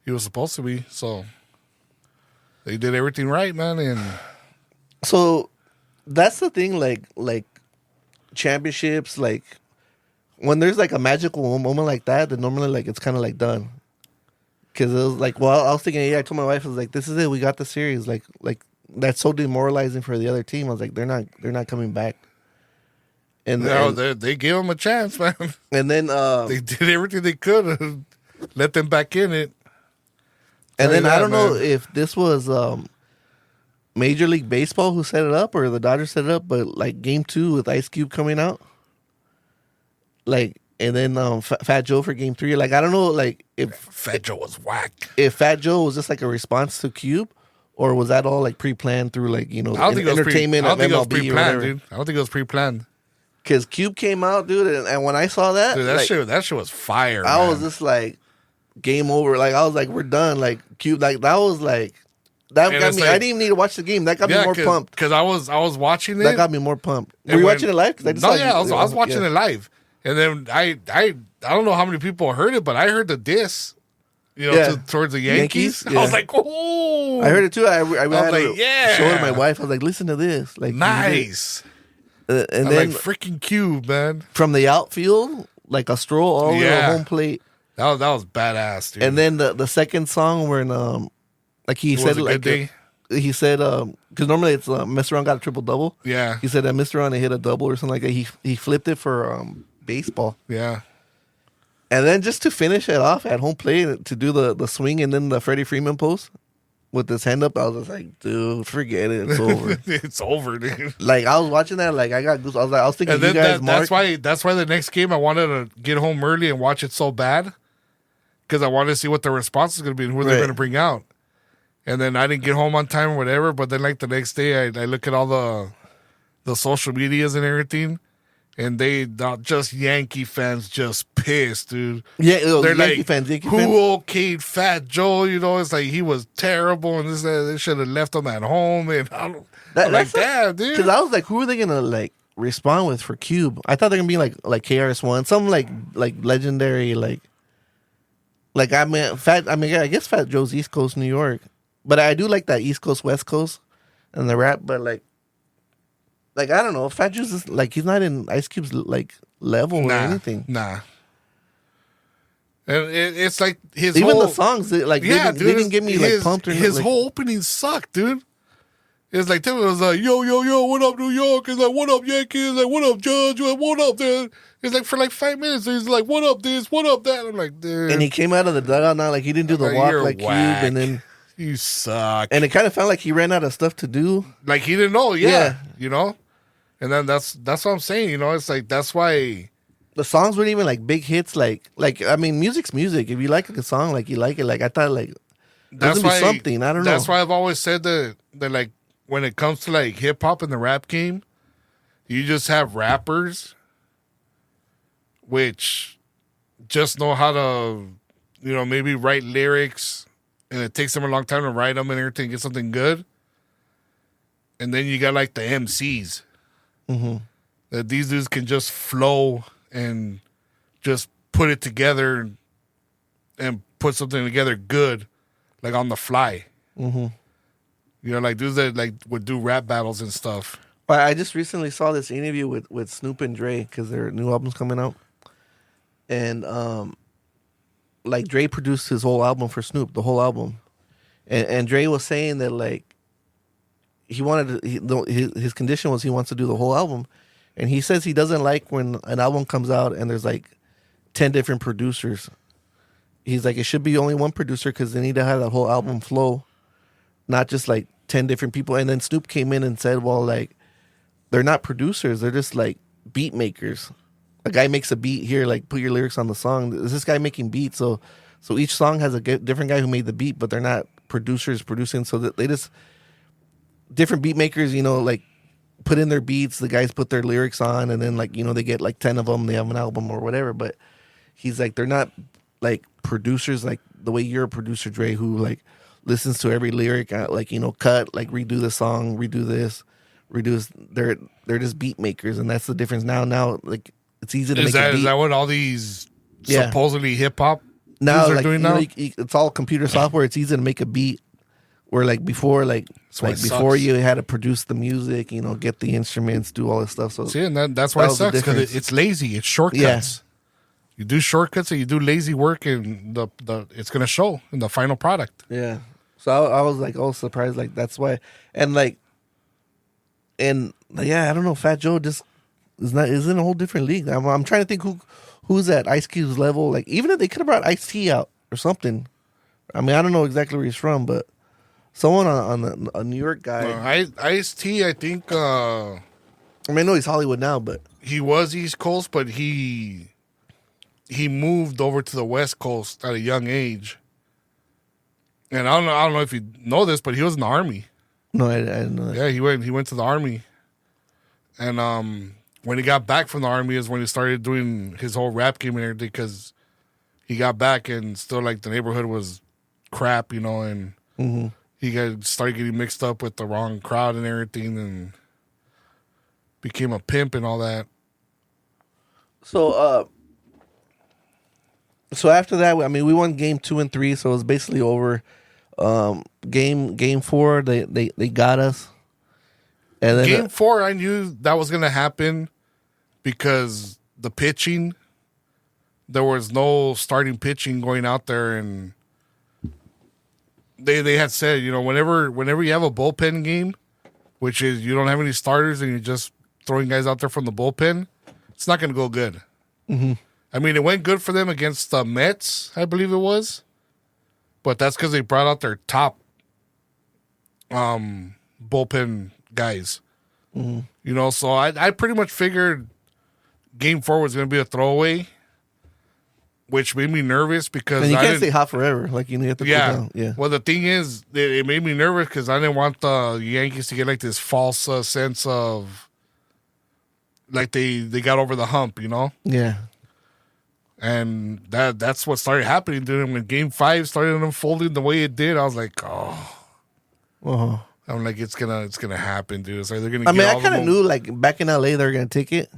he was supposed to be. So they did everything right, man. And so that's the thing. Like championships, like when there's like a magical moment like that, then normally like it's kind of like done. Because it was like, well, I was thinking, I told my wife, I was like, this is it, we got the series. Like that's so demoralizing for the other team. I was like, they're not coming back. And they gave them a chance, man. And then they did everything they could to let them back in it. And then I don't know if this was Major League Baseball who set it up or the Dodgers set it up, but like Game 2 with Ice Cube coming out, like, and then Fat Joe for Game 3. Like I don't know, like if Fat Joe was whack. If Fat Joe was just like a response to Cube, or was that all like pre-planned through like I don't think entertainment? I don't think it was MLB pre-planned, dude. I don't think it was pre-planned. Because Cube came out, dude, and when I saw that, dude, that shit was fire. I was just like, game over. Like I was like, we're done. Like Cube, like that was like that got me. Like, I didn't even need to watch the game. That got me more pumped. Because I was watching it. That got me more pumped. Were you watching it live? I was watching it live. And then I don't know how many people heard it, but I heard the diss. You know, towards the Yankees. I was like, oh. I heard it too. I was like, yeah. Showed my wife. I was like, listen to this. Like, nice. And I'm then like freaking Cube, man. From the outfield, like a stroll all the way to home plate. That was badass, dude. And then the second song when like he said like he said because normally it's Mr. Ron got a triple double. Yeah. He said that Mr. Ron hit a double or something like that. He flipped it for baseball. Yeah. And then just to finish it off at home plate to do the swing and then the Freddie Freeman pose with his hand up, I was just like, dude, forget it. It's over. It's over, dude. Like I was watching that, like I got goosebumps. I was thinking, and then you guys, that's why the next game I wanted to get home early and watch it so bad because I wanted to see what the response is going to be and who they're going to bring out. And then I didn't get home on time or whatever. But then like the next day, I look at all the social medias and everything. And they just Yankee fans just pissed, dude. Yeah, they're Yankee like, fans. Who okayed Fat Joe? You know, it's like he was terrible, and they should have left him at home. And I'm like, damn, dude. Because I was like, who are they gonna like respond with for Cube? I thought they're gonna be like KRS-One, some like legendary like I guess Fat Joe's East Coast New York, but I do like that East Coast West Coast and the rap, but like I don't know. Fat Joe's is like he's not in Ice Cube's like level or anything. Nah. And it's like his even whole, the songs like they didn't get me like pumped or his like, whole opening sucked, dude. It's like it was like yo, what up New York? It's like what up Yankees? Like what up Judge? What up there? It's like for like 5 minutes. He's like what up this? What up that? I'm like, dude. And he came out of the dugout now like he didn't do the walk like whack. Cube, and then you suck. And it kind of felt like he ran out of stuff to do. Like he didn't know, you know. And then that's what I'm saying. You know, it's like that's why. The songs weren't even like big hits. Like I mean, music's music. If you like a song, like you like it. Like I thought, like there's That's gonna why be something. I don't know. That's why I've always said that like when it comes to like hip hop and the rap game, you just have rappers, which just know how to, maybe write lyrics, and it takes them a long time to write them and everything, get something good. And then you got like the MCs that these dudes can just flow and just put it together and put something together good, like on the fly. Like dudes that like would do rap battles and stuff. I just recently saw this interview with Snoop and Dre because their new album's coming out, and like Dre produced his whole album for Snoop, the whole album, and Dre was saying that like he wanted to, his condition was he wants to do the whole album, and he says he doesn't like when an album comes out and there's like 10 different producers. He's like, it should be only one producer because they need to have that whole album flow, not just like 10 different people. And then Snoop came in and said, well, like, they're not producers. They're just like beat makers. A guy makes a beat here, like put your lyrics on the song. Is this guy making beats? So each song has a different guy who made the beat, but they're not producers producing. So that they just, different beat makers, like put in their beats. The guys put their lyrics on, and then like, they get like 10 of them. They have an album or whatever. But he's like, they're not like producers like the way you're a producer, Dre, who like listens to every lyric, like, cut, like redo the song, redo this, redo this. They're just beat makers, and that's the difference. Now like it's easy to make a beat. Is that what all these supposedly hip hop now are like, doing now? It's all computer software. It's easy to make a beat. Where like before, like before you had to produce the music, get the instruments, do all this stuff. So see, and that's why it sucks, because it's lazy. It's shortcuts. Yeah. You do shortcuts and you do lazy work, and the it's gonna show in the final product. Yeah. So I was like, surprised. Like that's why, and I don't know. Fat Joe just is in a whole different league. I'm trying to think who's at Ice Cube's level. Like even if they could have brought Ice-T out or something. I mean, I don't know exactly where he's from, but someone on a New York guy. Ice-T, I think. I mean, I know he's Hollywood now, but he was East Coast, but he moved over to the West Coast at a young age. And I don't know if you know this, but he was in the Army. No, I didn't know that. Yeah, he went to the Army. And when he got back from the Army is when he started doing his whole rap game and everything, because he got back and still like the neighborhood was crap, and he started getting mixed up with the wrong crowd and everything, and became a pimp and all that. So after that, I mean, we won game 2 and 3, so it was basically over. Game 4, they got us. And then Game 4, I knew that was gonna happen because the pitching, there was no starting pitching going out there, and they had said, whenever you have a bullpen game, which is you don't have any starters and you're just throwing guys out there from the bullpen, it's not gonna go good. I mean, it went good for them against the Mets, I believe it was. But that's because they brought out their top bullpen guys. So I pretty much figured Game 4 was going to be a throwaway, which made me nervous because and you can't stay hot forever. Like, you have to cool down. Yeah. Well, the thing is, it made me nervous because I didn't want the Yankees to get like this false sense of like they got over the hump, Yeah. And that's what started happening to him when Game 5 started unfolding the way it did. I was like, oh, I'm like, it's gonna happen, dude. It's like they're gonna. I mean, I kind of knew like back in LA they were gonna take it.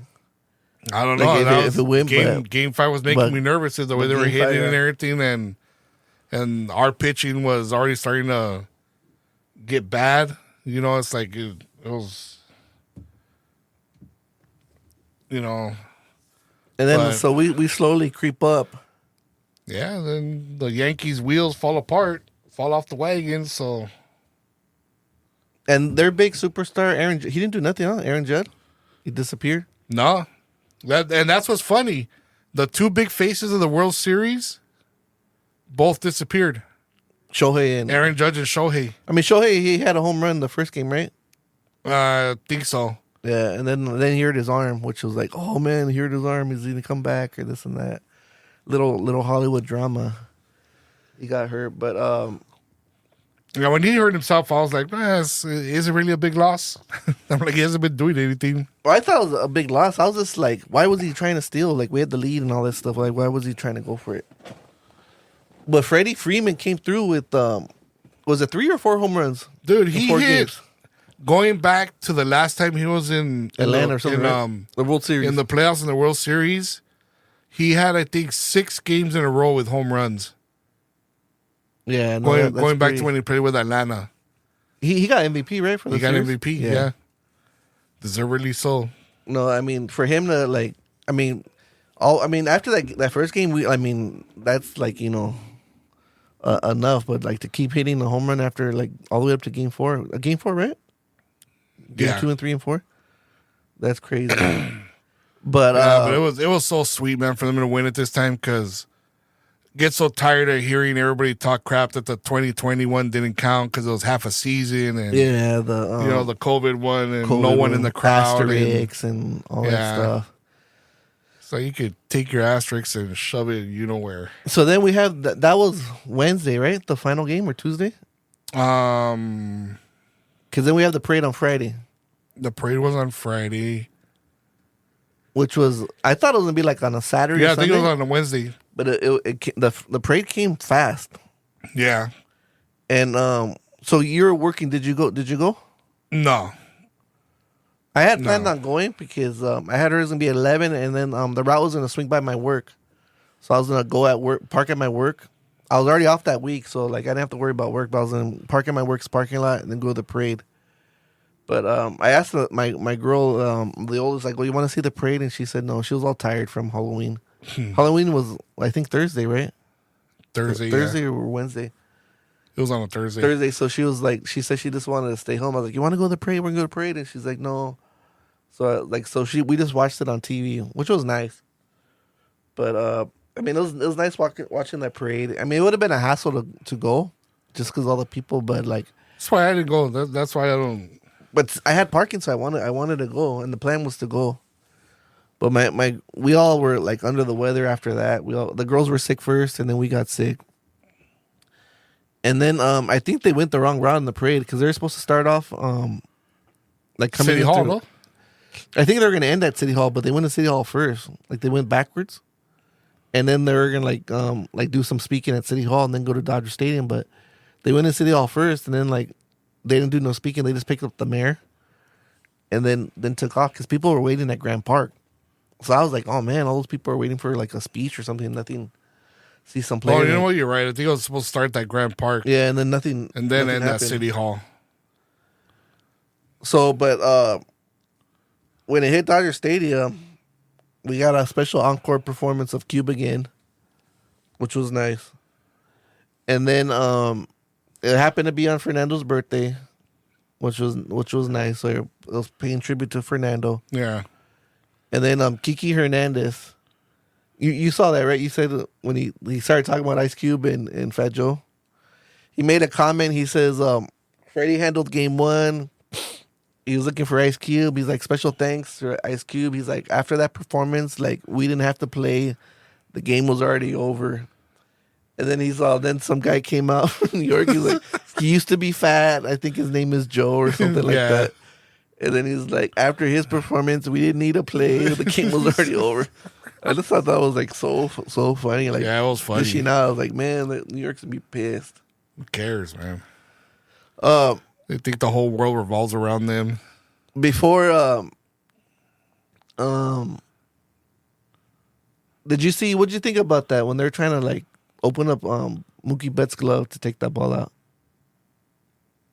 I don't know. Like if it went, Game 5 was making me nervous the way they were hitting and everything, and our pitching was already starting to get bad. It's like it was, And then so we slowly creep up. Yeah, then the Yankees' wheels fall apart, fall off the wagon. So, and their big superstar Aaron, he didn't do nothing, huh? Aaron Judd, he disappeared. No, that's what's funny. The two big faces of the World Series both disappeared. Shohei and Aaron Judge and Shohei. I mean, Shohei, he had a home run the first game, right? I think so. Yeah, and then he hurt his arm, which was like, oh man, he hurt his arm. Is he gonna come back or this and that? Little Hollywood drama. He got hurt, but Yeah, when he hurt himself, I was like, is it really a big loss? I'm like, he hasn't been doing anything. well, I thought it was a big loss. I was just like, why was he trying to steal? Like we had the lead and all that stuff. Like why was he trying to go for it? But Freddie Freeman came through with was it 3 or 4 home runs? Dude, in he 4 hit, games? going back to the last time he was in Atlanta or something, right? The World Series. in the playoffs in the World Series, he had, I think, 6 games in a row with home runs. Yeah, no, Going back to when he played with Atlanta. he got MVP, right? For the He got series? MVP, yeah. Deservedly so. No, I mean for him to like, after that first game, that's like enough. But like to keep hitting the home run after like all the way up to game 4, game 4, right? Game Yeah. 2 and 3 and 4. That's crazy. But it was so sweet, man, for them to win it this time because get so tired of hearing everybody talk crap that the 2021 didn't count because it was half a season and yeah, the COVID one and COVID no one in the crowd asterisks and all that stuff. So you could take your asterisks and shove it you know where. So then we have that was Wednesday, right? The final game or Tuesday? Because then we have the parade on Friday, The parade was on Friday. which was I thought it was gonna be like on a Saturday. Yeah, or I think it Sunday, was on a Wednesday. but the parade came fast. Yeah. And so you're working. Did you go? No. I had planned No. on going because I had hers gonna be at 11, and then the route was gonna swing by my work, so I was gonna go at work, park at my work. I was already off that week, so like I didn't have to worry about work. But I was gonna park at my work's parking lot and then go to the parade. But I asked my girl, the oldest, like, well, you want to see the parade? And she said no. She was all tired from Halloween. Halloween was, I think, Thursday, right? Thursday. Thursday Yeah. or Wednesday. It was on a Thursday. Thursday. So she was like, she said she just wanted to stay home. I was like, you want to go to the parade? We're gonna go to the parade. And she's like, no. So we just watched it on TV, which was nice. But it was nice watching that parade. I mean, it would have been a hassle to go, just because all the people. But like, That's why I didn't go. That's why I don't. but I had parking, so I wanted to go, and the plan was to go. But we all were like under the weather after that. The girls were sick first, and then we got sick. And then I think they went the wrong route in the parade because they were supposed to start off like coming City in Hall, through- no? I think they were going to end at City Hall, but they went to City Hall first. Like they went backwards, and then they were going to like do some speaking at City Hall and then go to Dodger Stadium. But they went to City Hall first, and then like they didn't do no speaking. They just picked up the mayor, and then took off because people were waiting at Grand Park. So I was like, oh man, all those people are waiting for like a speech or something. Nothing. See some players. Oh, you know what? You're right. I think it was supposed to start at Grand Park. Yeah, and then nothing. And then nothing end at happened. City Hall. So, but when it hit Dodger Stadium, we got a special encore performance of Cube again, which was nice. And then it happened to be on Fernando's birthday, which was nice. So it was paying tribute to Fernando. Yeah. And then Kiki Hernandez, you saw that, right? You said that when he started talking about Ice Cube and Fat Joe, he made a comment. He says, Freddie handled game 1. He was looking for Ice Cube. He's like, special thanks to Ice Cube. He's like, after that performance, like, we didn't have to play. The game was already over. And then then some guy came out from New York. He's like, he used to be fat. I think his name is Joe or something like Yeah. that. And then he's like, after his performance, we didn't need to play. The game was already over. I just thought that was like so funny. Like, Yeah, it was funny. dishing out. I was like, man, New York's gonna be pissed. Who cares, man? Um, They think the whole world revolves around them. Before, what'd you think about that when they're trying to like open up Mookie Betts' glove to take that ball out?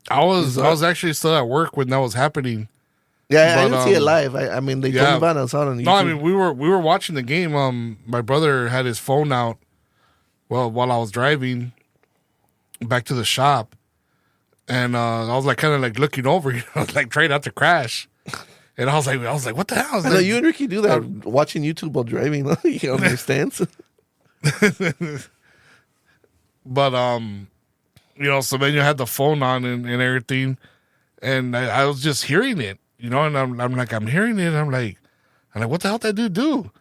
I was actually still at work when that was happening. Yeah, I But, didn't see it live. I mean, they told me about it. I saw it on YouTube. No, I mean we were watching the game. My brother had his phone out. Well, while I was driving back to the shop, and I was like kind of like looking over, like trying not to crash. And I was like, what the hell? I was I know like, you and Ricky do that watching YouTube while driving. You understand? But so then you had the phone on and everything, and I was just hearing it. you know, and I'm like, I'm hearing it. I'm like, what the hell did that dude do?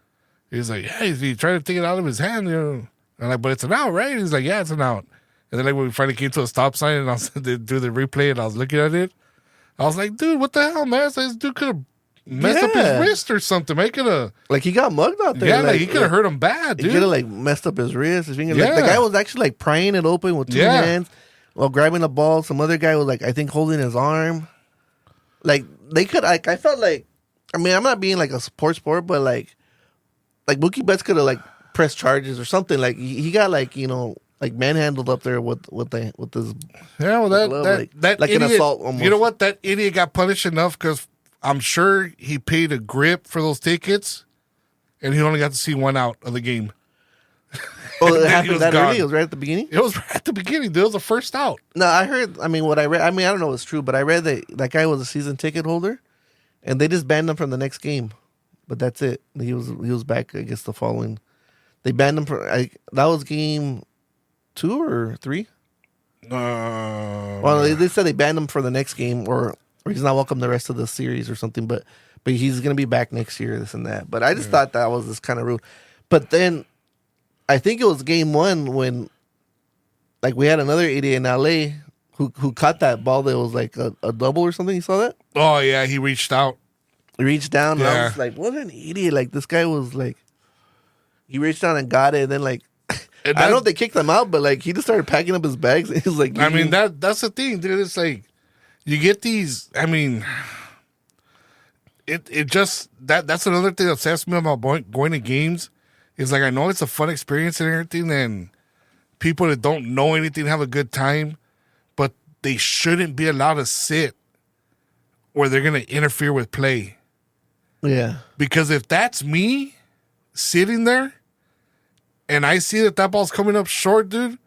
He's like, yeah, he tried to take it out of his hand, you know. I'm like, but it's an out, right? He's like, yeah, it's an out. And then like when we finally came to a stop sign and I was do the replay and I was looking at it, I was like, dude, what the hell, man? So this dude could have messed up his wrist or something. He could have, like, he got mugged out there. yeah, like he could have hurt him bad, dude. He could have like messed up his wrist, his finger. Like, the guy was actually like prying it open with two hands while grabbing the ball. Some other guy was like, I think, holding his arm. Like they could, like, I felt like, I mean, I'm not being like a sport, but like Mookie Betts could have like pressed charges or something. Like he got like, you know, like manhandled up there with this. Yeah, well, that like idiot, an assault almost. You know what? That idiot got punished enough because I'm sure he paid a grip for those tickets, and he only got to see one out of the game. Oh, it happened that early? It was right at the beginning? It was right at the beginning. It was the first out. No, I heard, I mean, what I read, I mean, I don't know if it's true, but I read that guy was a season ticket holder, and they just banned him from the next game. But that's it. He was back, I guess, the following. They banned him for, that was game 2 or 3? Well, they said they banned him for the next game, or he's not welcome the rest of the series or something, but he's going to be back next year, this and that. But I just thought that was just kind of rude. But then, I think it was game 1 when, like, we had another idiot in LA who caught that ball that was like a double or something. You saw that? Oh, yeah, he reached out. He reached down, and I was like, what an idiot. Like, this guy was like, he reached down and got it, and then, like, I don't know if they kicked him out, but, like, he just started packing up his bags. He was like, I mean, that's the thing, dude. It's like, you get these, I mean, it just, that's another thing that upsets me about going to games. Is like, I know it's a fun experience and everything, and people that don't know anything have a good time, but they shouldn't be allowed to sit where they're going to interfere with play. Yeah. Because if that's me sitting there and I see that ball's coming up short, dude,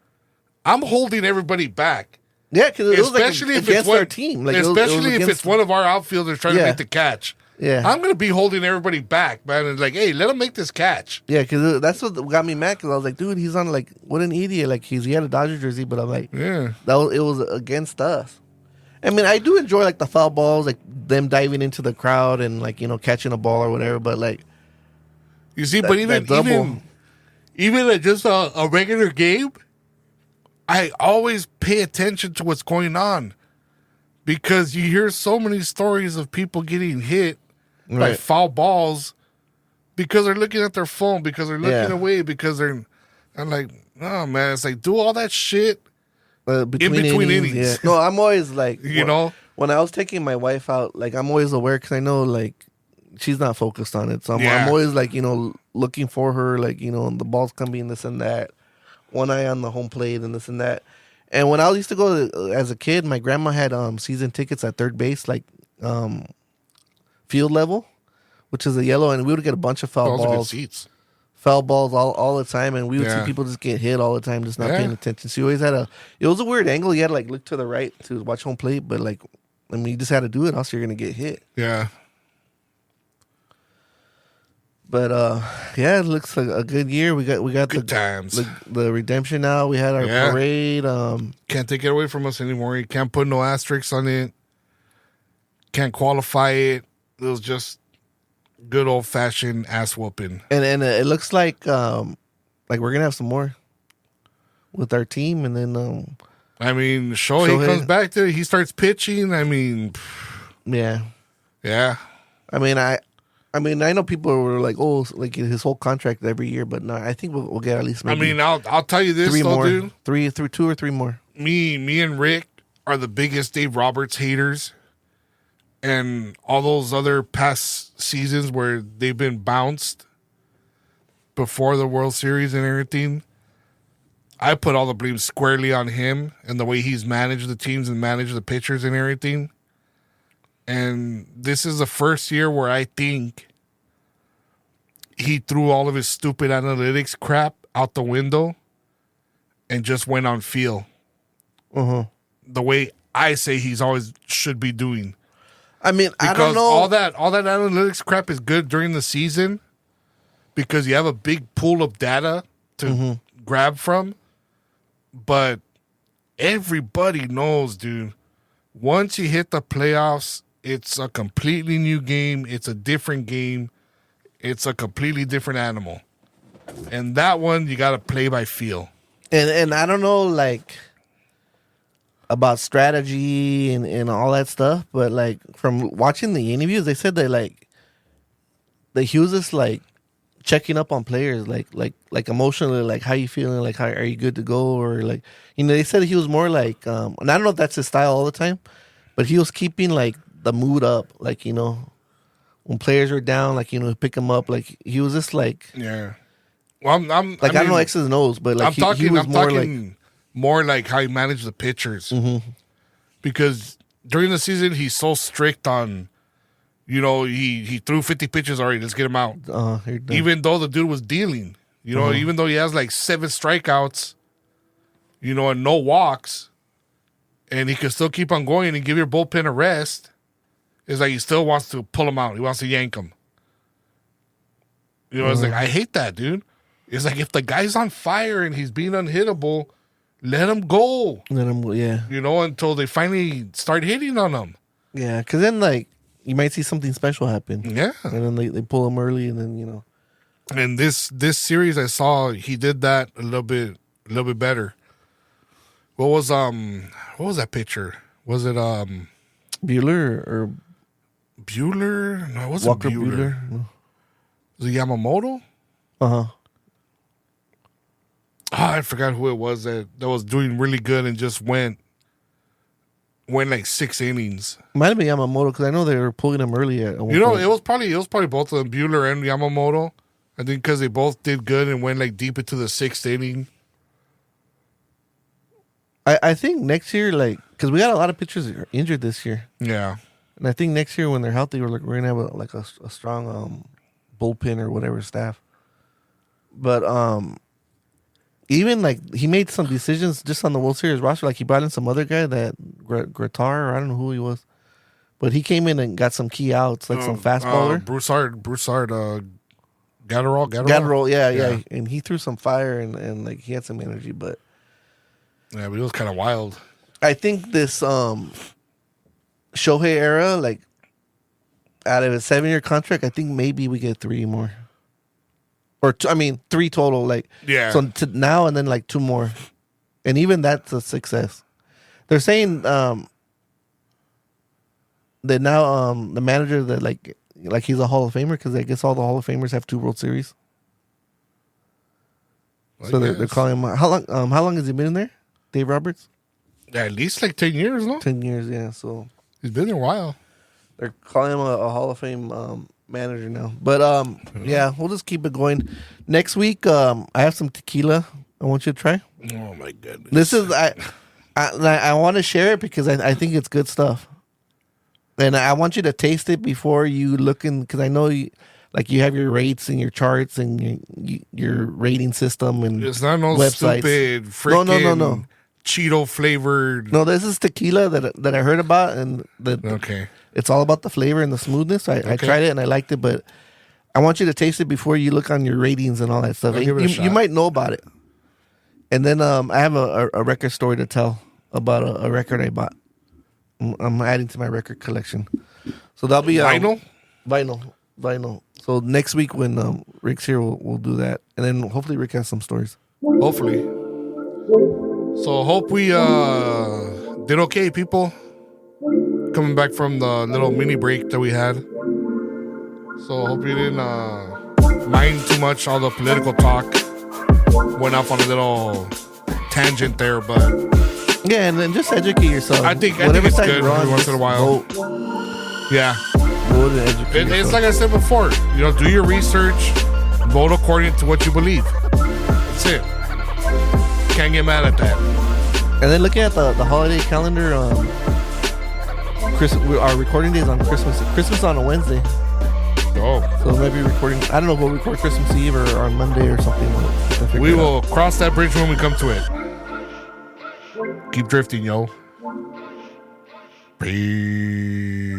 I'm holding everybody back. Yeah, because it was especially like if against it's one, our team. Like, especially if it's one of our outfielders trying to make the catch. Yeah. I'm going to be holding everybody back, man. And like, hey, let him make this catch. Yeah, because that's what got me mad. Because I was like, dude, he's on, like, what an idiot. Like, he had a Dodger jersey, but I'm like, Yeah. it was against us. I mean, I do enjoy, like, the foul balls, like them diving into the crowd and, like, you know, catching a ball or whatever. But, like, you see, but even at just a regular game, I always pay attention to what's going on, because you hear so many stories of people getting hit by foul balls because they're looking at their phone, because they're looking away, because I'm like, oh man, it's like, do all that shit in between innings. Yeah. No, I'm always like, you know, when I was taking my wife out, like, I'm always aware, because I know, like, she's not focused on it. So I'm always, like, you know, looking for her, like, you know, the ball's coming, this and that. One eye on the home plate and this and that. And when I used to go as a kid, my grandma had season tickets at third base, like field level, which is a yellow, and we would get a bunch of foul balls. Good seats. Foul balls all the time, and we would see people just get hit all the time, just not paying attention. So you always had it was a weird angle. You had to, like, look to the right to watch home plate, but, like, I mean, you just had to do it, else you're gonna get hit. Yeah. But yeah, it looks like a good year. We got good times. The redemption now. We had our parade. Can't take it away from us anymore. You can't put no asterisks on it. Can't qualify it. It was just good old fashioned ass whooping. And it looks like we're gonna have some more with our team, and then I mean, Shohei comes back there. He starts pitching. I mean, yeah. I mean, I know people were like, oh, like his whole contract every year, but no, I think we'll get at least maybe. I mean, I'll tell you this, dude. Two or three more. Me and Rick are the biggest Dave Roberts haters, and all those other past seasons where they've been bounced before the World Series and everything, I put all the blame squarely on him and the way he's managed the teams and managed the pitchers and everything. And this is the first year where I think he threw all of his stupid analytics crap out the window and just went on feel. The way I say he's always should be doing. I mean, because I don't know. all that analytics crap is good during the season because you have a big pool of data to grab from. But everybody knows, dude, once you hit the playoffs, It's a completely new game. It's a different game. It's a completely different animal. And that one, you got to play by feel. And I don't know, like, about strategy and all that stuff, but, like, from watching the interviews, they said that, like, that he was just, like, checking up on players, like emotionally, like, how you feeling, like, how are you good to go, or, like, you know, they said he was more like, and I don't know if that's his style all the time, but he was keeping, like, the mood up, like, you know, when players were down, like, you know, pick them up, like, he was just, like, Yeah. Well, I don't know X's and O's, but, like, he was more more like how he managed the pitchers. Mm-hmm. Because during the season, he's so strict on, you know, he threw 50 pitches already. Let's get him out. Even though the dude was dealing, you know, even though he has like 7 strikeouts, you know, and no walks, and he can still keep on going and give your bullpen a rest. It's like he still wants to pull him out. He wants to yank him. You know, it's like, I hate that, dude. It's like if the guy's on fire and he's being unhittable, let him go. Yeah. You know, until they finally start hitting on him. Yeah, because then, like, you might see something special happen. Yeah. And then they pull him early, and then, you know. And this series I saw, he did that a little bit better. What was that pitcher? Was it Bueller or Bueller? No, it wasn't Walker Bueller. No. Was it Yamamoto? Uh-huh. I forgot who it was that was doing really good and just went like 6 innings. Might have been Yamamoto, because I know they were pulling him early at one You know, point. it was probably both of them, Bueller and Yamamoto. I think because they both did good and went like deep into the 6th inning. I think next year, like, because we got a lot of pitchers injured this year. Yeah. And I think next year when they're healthy, we're going to have a strong bullpen or whatever staff. But even, like, he made some decisions just on the World Series roster. Like, he brought in some other guy, that Gratar, or I don't know who he was. But he came in and got some key outs, like some fastballer. Broussard, Gatterall, yeah. And he threw some fire and like, he had some energy. But yeah, but it was kind of wild. I think this Shohei era, like, out of a 7-year contract, I think maybe we get 3 more. Or 3 total, like, yeah. So to now and then, like, 2 more, and even that's a success. They're saying that now the manager that like he's a Hall of Famer, because I guess all the Hall of Famers have 2 World Series. So they're calling him. How long has he been in there, Dave Roberts? Yeah, at least like 10 years, no? 10 years, yeah. So he's been there a while. They're calling him a Hall of Fame manager now. But yeah, we'll just keep it going. Next week, I have some tequila I want you to try. Oh my goodness! This is I want to share it because I think it's good stuff, and I want you to taste it before you look in, because I know you have your rates and your charts and your rating system and it's not no websites. Stupid freaking no. Cheeto flavored. No, this is tequila that I heard about, and okay. It's all about the flavor and the smoothness. I tried it and I liked it, but I want you to taste it before you look on your ratings and all that stuff. You might know about it. And then I have a record story to tell about a record I bought. I'm adding to my record collection. So that'll be vinyl. So next week when Rick's here, we'll do that. And then hopefully Rick has some stories. Hopefully. So hope we did okay, people. Coming back from the little mini break that we had. So hope you didn't mind too much all the political talk. Went off on a little tangent there, but yeah, and then just educate yourself. I think it's good every once in a while. Yeah. Vote and educate it's like I said before, do your research, vote according to what you believe. That's it. Can't get mad at that. And then looking at the holiday calendar, our recording day is on Christmas. Christmas on a Wednesday. Oh. So maybe recording. I don't know if we'll record Christmas Eve or on Monday or something. We will cross that bridge when we come to it. Keep drifting, yo. Peace.